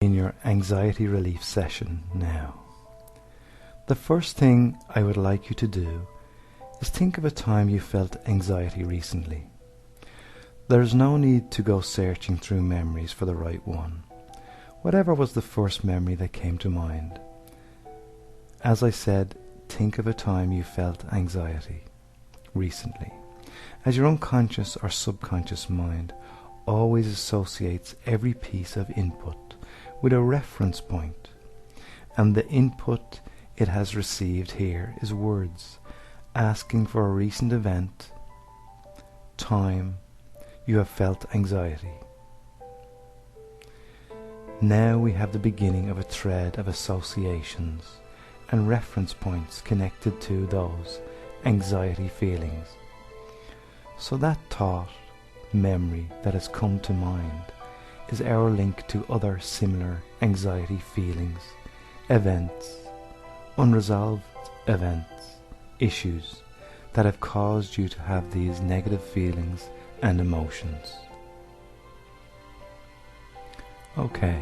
In your anxiety relief session now. The first thing I would like you to do is think of a time you felt anxiety recently. There is no need to go searching through memories for the right one. Whatever was the first memory that came to mind. As I said, think of a time you felt anxiety recently, as your unconscious or subconscious mind always associates every piece of input with a reference point, and the input it has received here is words asking for a recent event, time you have felt anxiety. Now we have the beginning of a thread of associations and reference points connected to those anxiety feelings. So that thought, memory that has come to mind is our link to other similar anxiety feelings, events, unresolved events, issues that have caused you to have these negative feelings and emotions. Okay,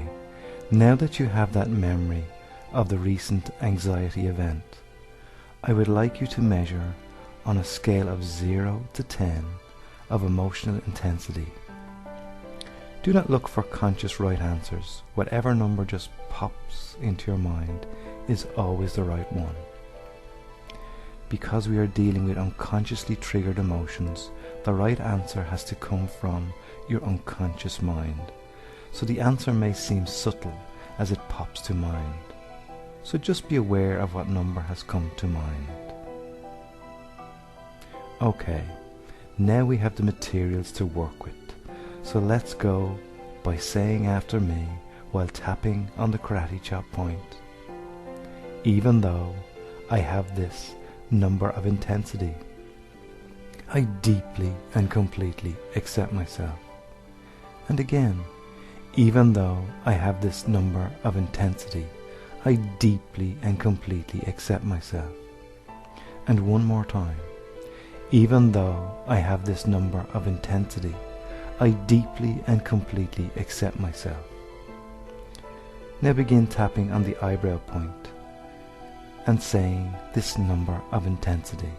now that you have that memory of the recent anxiety event, I would like you to measure on a scale of 0 to 10 of emotional intensity. Do not look for conscious right answers. Whatever number just pops into your mind is always the right one. Because we are dealing with unconsciously triggered emotions, the right answer has to come from your unconscious mind. So the answer may seem subtle as it pops to mind. So just be aware of what number has come to mind. Okay, now we have the materials to work with. So let's go by saying after me while tapping on the karate chop point. Even though I have this number of intensity, I deeply and completely accept myself. And again, even though I have this number of intensity, I deeply and completely accept myself. And one more time, even though I have this number of intensity, I deeply and completely accept myself. Now begin tapping on the eyebrow point and saying this number of intensity.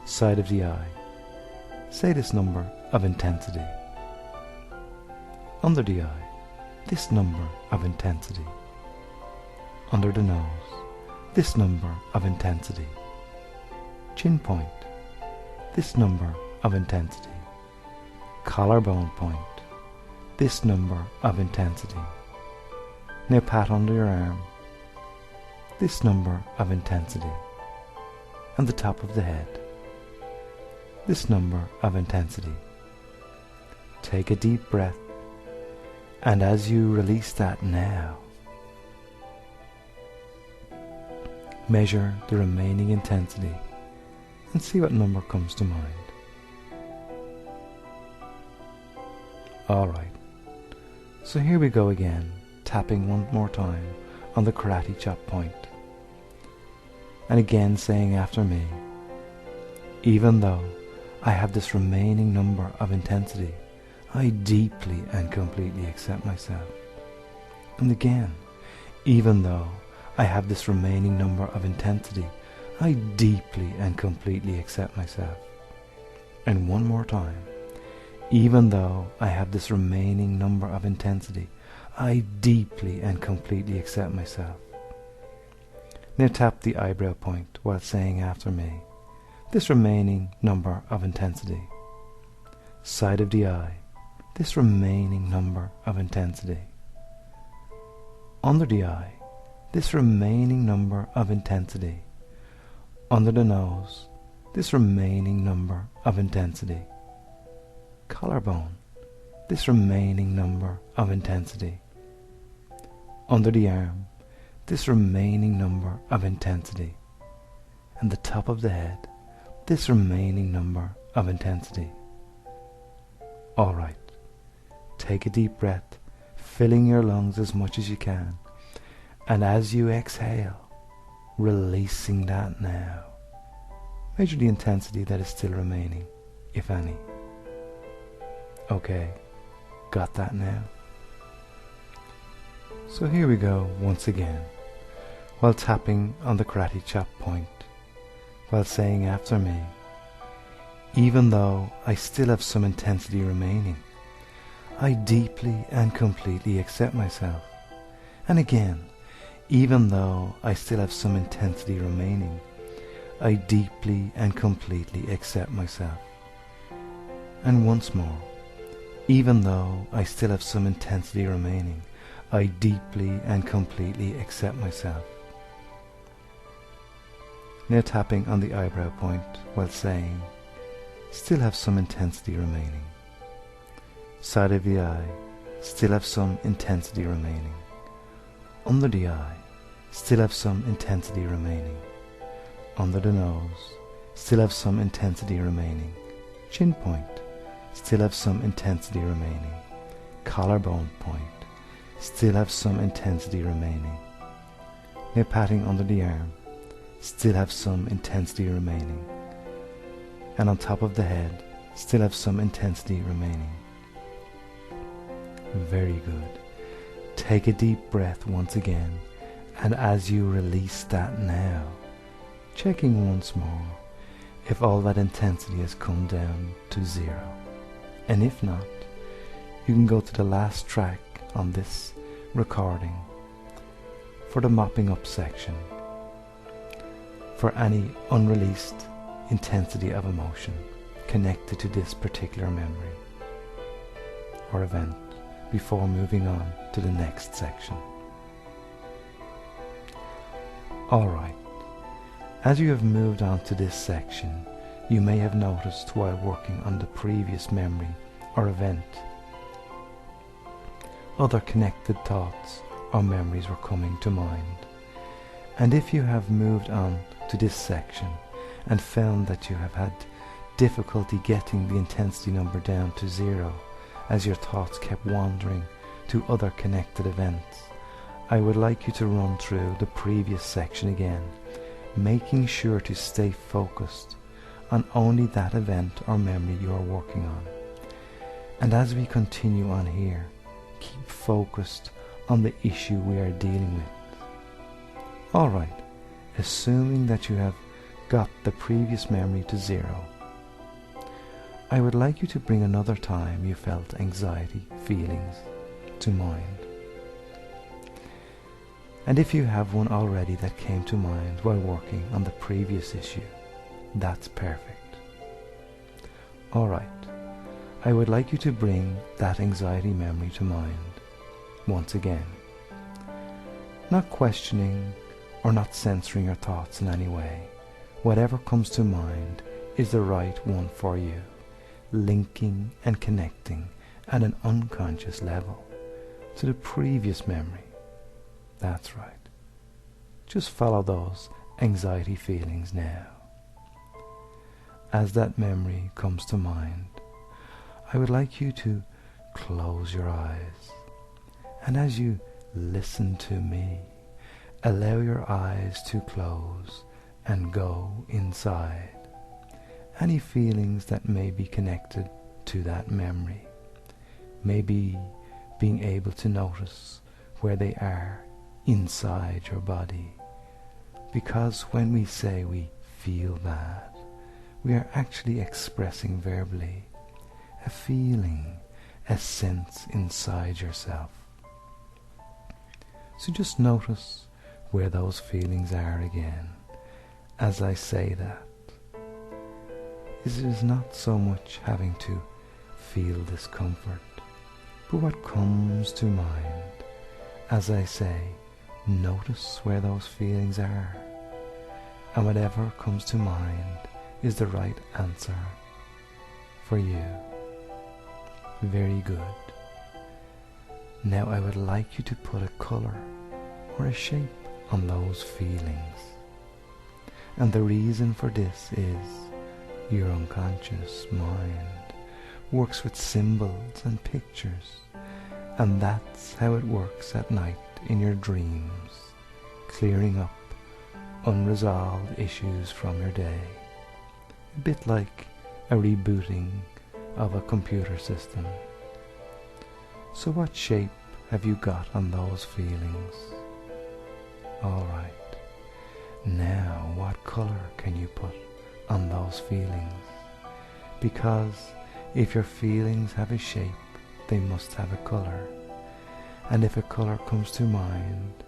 Side of the eye, say this number of intensity. Under the eye, this number of intensity. Under the nose, this number of intensity. Chin point, this number of intensity. Collarbone point, this number of intensity. Now pat under your arm, this number of intensity. And the top of the head, this number of intensity. Take a deep breath, and as you release that now, measure the remaining intensity and see what number comes to mind. Alright, so here we go again, tapping one more time on the karate chop point. And again saying after me, even though I have this remaining number of intensity, I deeply and completely accept myself. And again, even though I have this remaining number of intensity, I deeply and completely accept myself. And one more time, even though I have this remaining number of intensity, I deeply and completely accept myself. Now tap the eyebrow point while saying after me, this remaining number of intensity. Side of the eye, this remaining number of intensity. Under the eye, this remaining number of intensity. Under the nose, this remaining number of intensity. Collarbone, this remaining number of intensity. Under the arm, this remaining number of intensity. And the top of the head, this remaining number of intensity. Alright, take a deep breath, filling your lungs as much as you can. And as you exhale, releasing that now. Measure the intensity that is still remaining, if any. Okay, got that now? So here we go once again, while tapping on the karate chop point, while saying after me, even though I still have some intensity remaining, I deeply and completely accept myself. And again, even though I still have some intensity remaining, I deeply and completely accept myself. And once more, even though I still have some intensity remaining, I deeply and completely accept myself. Now tapping on the eyebrow point while saying, still have some intensity remaining. Side of the eye, still have some intensity remaining. Under the eye, still have some intensity remaining. Under the nose, still have some intensity remaining. Chin point, still have some intensity remaining. Collarbone point, still have some intensity remaining. Now patting under the arm, still have some intensity remaining. And on top of the head, still have some intensity remaining. Very good. Take a deep breath once again, and as you release that now, checking once more if all that intensity has come down to 0. And if not, you can go to the last track on this recording for the mopping up section for any unreleased intensity of emotion connected to this particular memory or event before moving on to the next section. Alright, as you have moved on to this section, you may have noticed while working on the previous memory or event, other connected thoughts or memories were coming to mind. And if you have moved on to this section and found that you have had difficulty getting the intensity number down to 0 as your thoughts kept wandering to other connected events, I would like you to run through the previous section again, making sure to stay focused on only that event or memory you are working on. And as we continue on here, keep focused on the issue we are dealing with. Alright, assuming that you have got the previous memory to 0, I would like you to bring another time you felt anxiety feelings to mind. And if you have one already that came to mind while working on the previous issue, that's perfect. Alright, I would like you to bring that anxiety memory to mind once again, not questioning or not censoring your thoughts in any way. Whatever comes to mind is the right one for you, linking and connecting at an unconscious level to the previous memory. That's right. Just follow those anxiety feelings now. As that memory comes to mind, I would like you to close your eyes, and as you listen to me, allow your eyes to close and go inside. Any feelings that may be connected to that memory, maybe being able to notice where they are inside your body, because when we say we feel bad, we are actually expressing verbally a feeling, a sense inside yourself. So just notice where those feelings are again as I say that. It is not so much having to feel discomfort, but what comes to mind as I say, notice where those feelings are, and whatever comes to mind is the right answer for you. Very good. Now I would like you to put a color or a shape on those feelings. And the reason for this is your unconscious mind works with symbols and pictures, and that's how it works at night in your dreams, clearing up unresolved issues from your day, a bit like a rebooting of a computer system. So what shape have you got on those feelings? Alright. Now what colour can you put on those feelings? Because if your feelings have a shape, they must have a colour. And if a colour comes to mind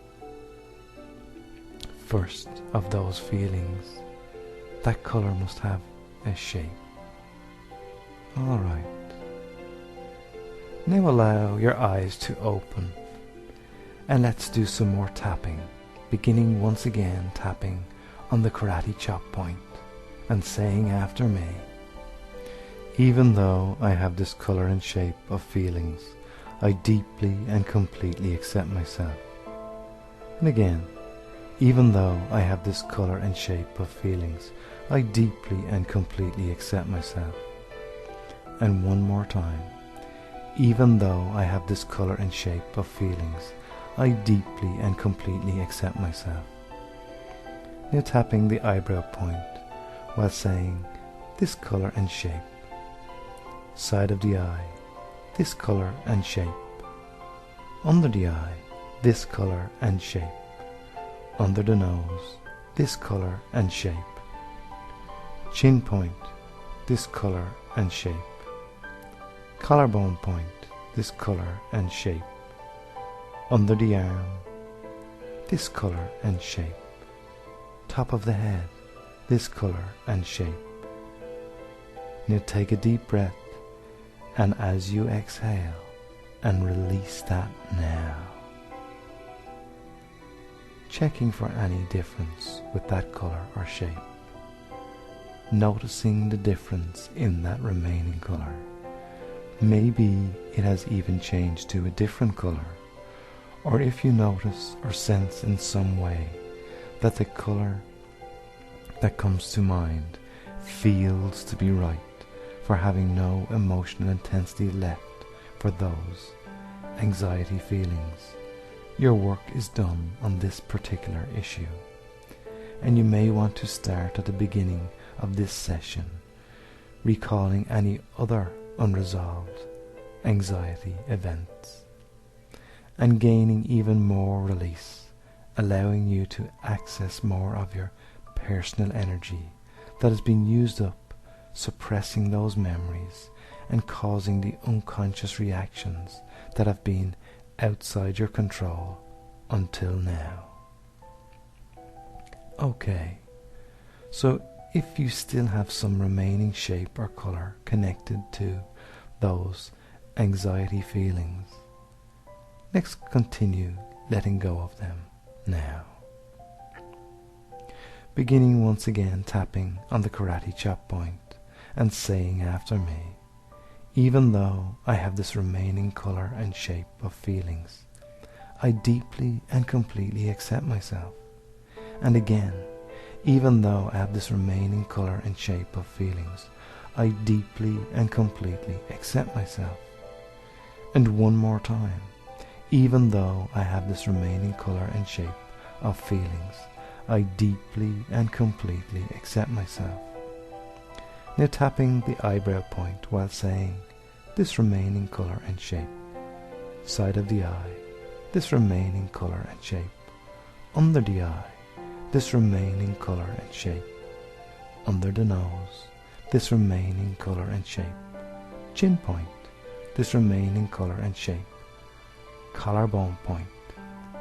first of those feelings, that colour must have a shape. Alright. Now allow your eyes to open and let's do some more tapping, beginning once again tapping on the karate chop point and saying after me, even though I have this colour and shape of feelings, I deeply and completely accept myself. And again, even though I have this colour and shape of feelings, I deeply and completely accept myself. And one more time, even though I have this colour and shape of feelings, I deeply and completely accept myself. Now tapping the eyebrow point while saying, this colour and shape. Side of the eye, this colour and shape. Under the eye, this colour and shape. Under the nose, this colour and shape. Chin point, this colour and shape. Collarbone point, this colour and shape. Under the arm, this colour and shape. Top of the head, this colour and shape. Now take a deep breath, and as you exhale, and release that now. Checking for any difference with that colour or shape. Noticing the difference in that remaining colour. Maybe it has even changed to a different colour, or if you notice or sense in some way that the colour that comes to mind feels to be right for having no emotional intensity left for those anxiety feelings, your work is done on this particular issue, and you may want to start at the beginning of this session, recalling any other unresolved anxiety events, and gaining even more release, allowing you to access more of your personal energy that has been used up, suppressing those memories and causing the unconscious reactions that have been outside your control until now. Okay, so if you still have some remaining shape or colour connected to those anxiety feelings, let's continue letting go of them now. Beginning once again tapping on the karate chop point and saying after me, even though I have this remaining colour and shape of feelings, I deeply and completely accept myself. And again, even though I have this remaining colour and shape of feelings, I deeply and completely accept myself. And one more time, even though I have this remaining colour and shape of feelings, I deeply and completely accept myself. Now tapping the eyebrow point while saying, this remaining colour and shape. Side of the eye, this remaining colour and shape. Under the eye, this remaining colour and shape. Under the nose, this remaining colour and shape. Chin point, this remaining colour and shape. Collarbone point,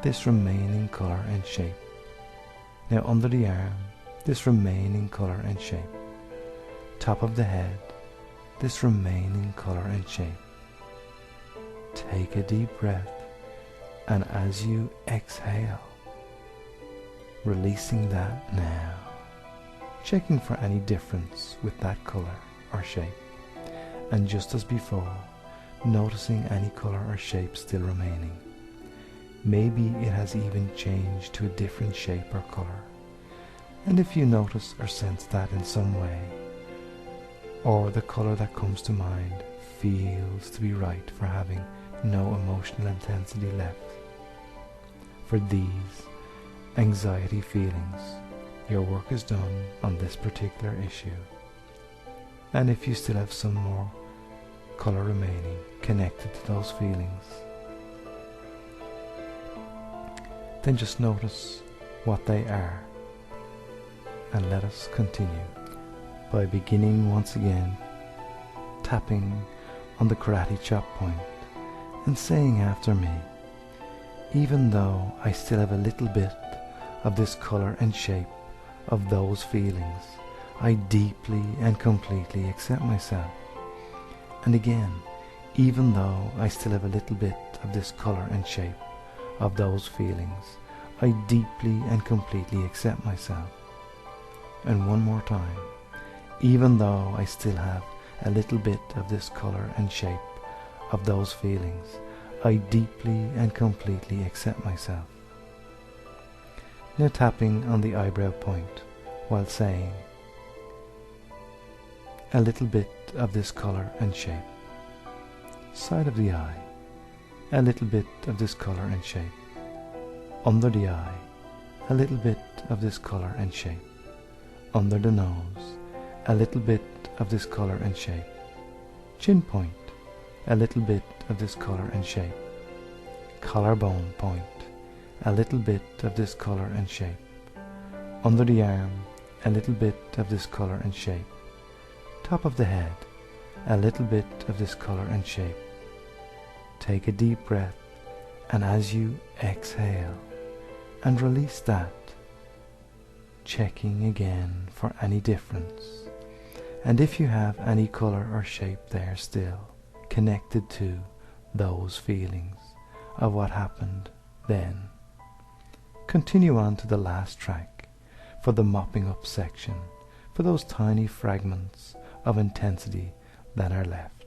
this remaining colour and shape. Now under the arm, this remaining colour and shape. Top of the head, this remaining colour and shape. Take a deep breath, and as you exhale, releasing that now, checking for any difference with that colour or shape, and just as before, noticing any colour or shape still remaining. Maybe it has even changed to a different shape or colour, and if you notice or sense that in some way, or the colour that comes to mind feels to be right for having no emotional intensity left for these anxiety feelings, your work is done on this particular issue. And if you still have some more colour remaining connected to those feelings. Then just notice what they are, and let us continue by beginning once again tapping on the karate chop point and saying after me, even though I still have a little bit of this colour and shape of those feelings, I deeply and completely accept myself. And again, even though I still have a little bit of this colour and shape of those feelings, I deeply and completely accept myself. And one more time, even though I still have a little bit of this colour and shape of those feelings, I deeply and completely accept myself. Now tapping on the eyebrow point while saying, a little bit of this colour and shape. Side of the eye, a little bit of this colour and shape. Under the eye, a little bit of this colour and shape. Under the nose, a little bit of this colour and shape. Chin point, a little bit of this colour and shape. Collarbone point, a little bit of this colour and shape. Under the arm, a little bit of this colour and shape. Top of the head, a little bit of this colour and shape. Take a deep breath, and as you exhale and release that, checking again for any difference, and if you have any colour or shape there still connected to those feelings of what happened then, continue on to the last track for the mopping up section, for those tiny fragments of intensity that are left.